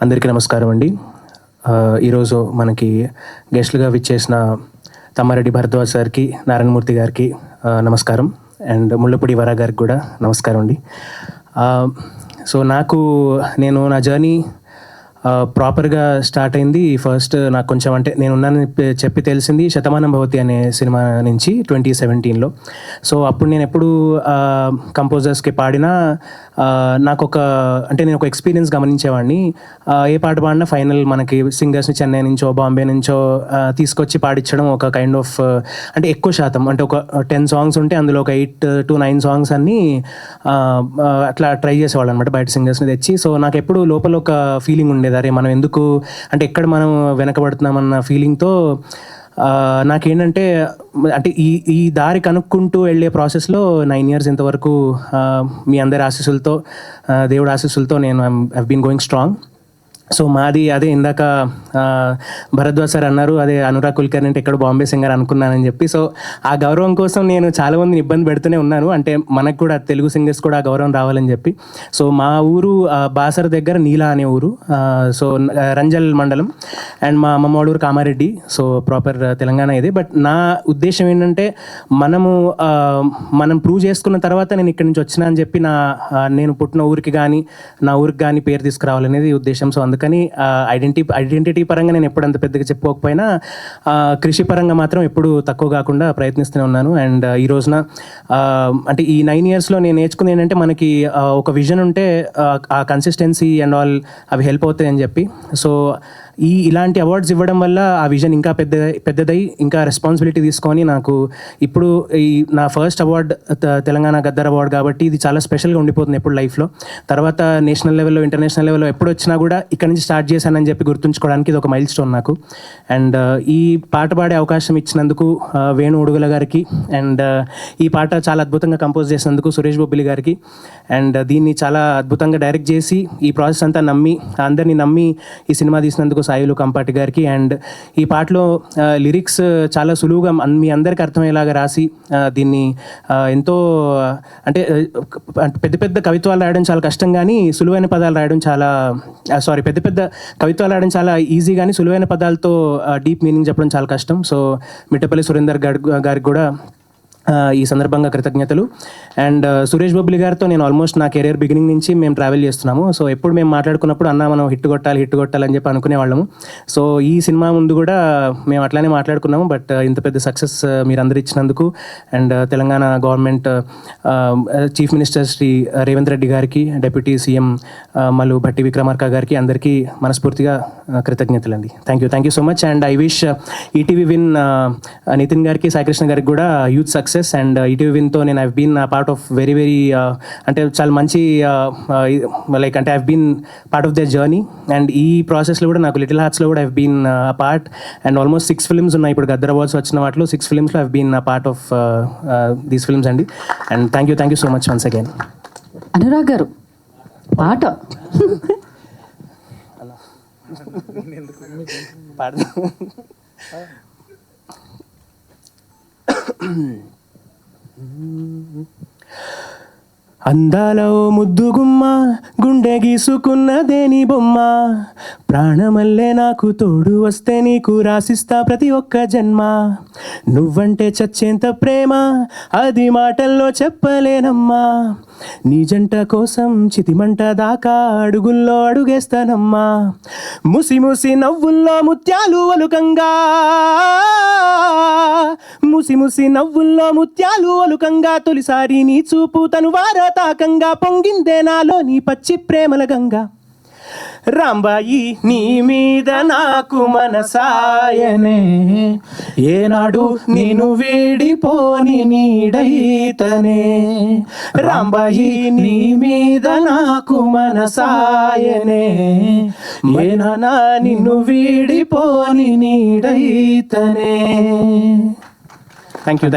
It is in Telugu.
అందరికీ నమస్కారం అండి. ఈరోజు మనకి గెస్ట్లుగా విచ్చేసిన తమ్మారెడ్డి భరద్వాజ్ సార్కి, నారాయణమూర్తి గారికి నమస్కారం. అండ్ ముళ్ళపూడి వరా గారికి కూడా నమస్కారం అండి. సో నేను నా జర్నీ ప్రాపర్గా స్టార్ట్ అయింది. ఫస్ట్ నాకు కొంచెం అంటే నేనున్నానని చెప్పి తెలిసింది శతమానం భవతి అనే సినిమా నుంచి 2017లో. సో అప్పుడు నేను ఎప్పుడు కంపోజర్స్కి పాడినా నేను ఒక ఎక్స్పీరియన్స్ గమనించేవాడిని. ఏ పాట పాడినా ఫైనల్ మనకి సింగర్స్ని చెన్నై నుంచో బాంబే నుంచో తీసుకొచ్చి పాడించడం ఒక కైండ్ ఆఫ్ అంటే ఎక్కువ శాతం అంటే ఒక 10 సాంగ్స్ ఉంటే అందులో ఒక 8 to 9 సాంగ్స్ అన్నీ అట్లా ట్రై చేసేవాళ్ళు అనమాట, బయట సింగర్స్ని తెచ్చి. సో నాకు ఎప్పుడు లోపల ఒక ఫీలింగ్ ఉండేది, అరే మనం ఎందుకు అంటే ఎక్కడ మనం వెనకబడుతున్నామన్న ఫీలింగ్తో నాకేంటంటే అంటే ఈ దారి కనుక్కుంటూ వెళ్ళే ప్రాసెస్లో 9 years ఇంతవరకు మీ అందరి ఆశీస్సులతో, దేవుడి ఆశీస్సులతో నేను I been going strong. So మాది అదే ఇందాక భరద్వాజ్ సార్ అన్నారు, అదే అనురాగ్ కుల్కర్ని అంటే ఎక్కడ బాంబే సింగర్ అనుకున్నానని చెప్పి. సో ఆ గౌరవం కోసం నేను చాలామందిని ఇబ్బంది పెడుతూనే ఉన్నాను, అంటే మనకు కూడా తెలుగు సింగర్స్ కూడా ఆ గౌరవం రావాలని చెప్పి. సో మా ఊరు బాసర దగ్గర నీలా అనే ఊరు, సో రంజల్ మండలం. అండ్ మా అమ్మమ్మ ఊరు కామారెడ్డి, సో ప్రాపర్ తెలంగాణ ఇది. బట్ నా ఉద్దేశం ఏంటంటే మనం ప్రూవ్ చేసుకున్న తర్వాత నేను ఇక్కడి నుంచి వచ్చినా అని చెప్పి నేను పుట్టిన ఊరికి కానీ నా ఊరికి కానీ పేరు తీసుకురావాలనేది ఉద్దేశం. సో అందుకని ఐడెంటిటీ పరంగా నేను ఎప్పుడు అంత పెద్దగా చెప్పుకోకపోయినా కృషి పరంగా మాత్రం ఎప్పుడు తక్కువ కాకుండా ప్రయత్నిస్తూనే ఉన్నాను. అండ్ ఈ రోజున అంటే ఈ 9 yearsలో నేను నేర్చుకుంది ఏంటంటే మనకి ఒక విజన్ ఉంటే ఆ కన్సిస్టెన్సీ అండ్ ఆల్ అవి హెల్ప్ అవుతాయి అని చెప్పి. సో ఇలాంటి అవార్డ్స్ ఇవ్వడం వల్ల ఆ విజన్ ఇంకా పెద్దదై ఇంకా రెస్పాన్సిబిలిటీ తీసుకొని నాకు ఇప్పుడు నా first award Telangana Gaddar award కాబట్టి ఇది చాలా స్పెషల్గా ఉండిపోతుంది ఎప్పుడు లైఫ్లో. తర్వాత నేషనల్ లెవెల్లో, ఇంటర్నేషనల్ లెవెల్లో ఎప్పుడు వచ్చినా కూడా ఇక్కడ నుంచి స్టార్ట్ చేశానని చెప్పి గుర్తుంచుకోవడానికి ఇది ఒక మైల్ స్టోన్ నాకు. అండ్ ఈ పాట పాడే అవకాశం ఇచ్చినందుకు వేణు ఉడుగుల గారికి, అండ్ ఈ పాట చాలా అద్భుతంగా కంపోజ్ చేసినందుకు సురేష్ బొబ్బిలి గారికి, అండ్ దీన్ని చాలా అద్భుతంగా డైరెక్ట్ చేసి ఈ ప్రాసెస్ అంతా అందరినీ నమ్మి ఈ సినిమా తీసినందుకు సాయిలు కంపాటి గారికి. అండ్ ఈ పాటలో లిరిక్స్ చాలా సులువుగా మీ అందరికీ అర్థమయ్యేలాగా రాసి దీన్ని ఎంతో అంటే పెద్ద పెద్ద కవిత్వాలు రాయడం చాలా కష్టం, కానీ సులువైన పదాలు రాయడం పెద్ద కవిత్వాలు రాయడం చాలా ఈజీ, కానీ సులువైన పదాలతో డీప్ మీనింగ్ చెప్పడం చాలా కష్టం. సో మిట్టపల్లి సురేందర్ గారికి కూడా ఈ సందర్భంగా కృతజ్ఞతలు. అండ్ సురేష్ బొబ్బిలి గారితో నేను ఆల్మోస్ట్ నా కెరీర్ బిగినింగ్ నుంచి మేము ట్రావెల్ చేస్తున్నాము. సో ఎప్పుడు మేము మాట్లాడుకున్నప్పుడు మనం హిట్ కొట్టాలని చెప్పి అనుకునేవాళ్ళము. సో ఈ సినిమా ముందు కూడా మేము అట్లానే మాట్లాడుకున్నాము. బట్ ఇంత పెద్ద సక్సెస్ మీరందరూ ఇచ్చినందుకు and Telangana government chief minister Shri Revanth Reddy గారికి, డిప్యూటీ సీఎం మల్లు భట్టి విక్రమార్క గారికి అందరికీ మనస్ఫూర్తిగా కృతజ్ఞతలండి. Thank you so much. And I wish ETV win Nitin గారికి, సాయికృష్ణ గారికి కూడా హ్యూజ్ సక్సెస్. అండ్ ఈటీవీ విన్తో నేను I've been part of very అంటే చాలా మంచి అంటే I've been part of their journey. And ఈ ప్రాసెస్లో కూడా నాకు లిటిల్ హార్ట్స్లో కూడా I've been part. And almost 6 films ఉన్నాయి ఇప్పుడు గద్దర్ అవార్డ్స్ వచ్చిన వాటిలో 6 filmsలో I've been part of these films అండి. And thank you so much once again. Anurag గారు పాట అందాల ఓ ముద్దుగుమ్మ, గుండె గీసుకున్నదేని బొమ్మ, ప్రాణమల్లే నాకు తోడు వస్తే నీకు రాసిస్తా ప్రతి ఒక్క జన్మ. నువ్వంటే చచ్చేంత ప్రేమ అది మాటల్లో చెప్పలేనమ్మా, నీ జంట కోసం చితిమంట దాకా అడుగుల్లో అడుగేస్తానమ్మా. ముసి ముసి నవ్వుల్లో ముత్యాలు ఒలుకంగా, తొలిసారి నీ చూపు తను వారతాకంగా పొంగిందే నాలో నీ పచ్చి ప్రేమల గంగా. రాంబాయి నీ మీద నాకు మనసాయనే, ఏనాడు నేను వీడిపోని నీడైతనే. రాంబాయి నీ మీద నాకు మనసాయనే, ఏనానా నిన్ను వీడిపోని నీడైతనే. Thank you.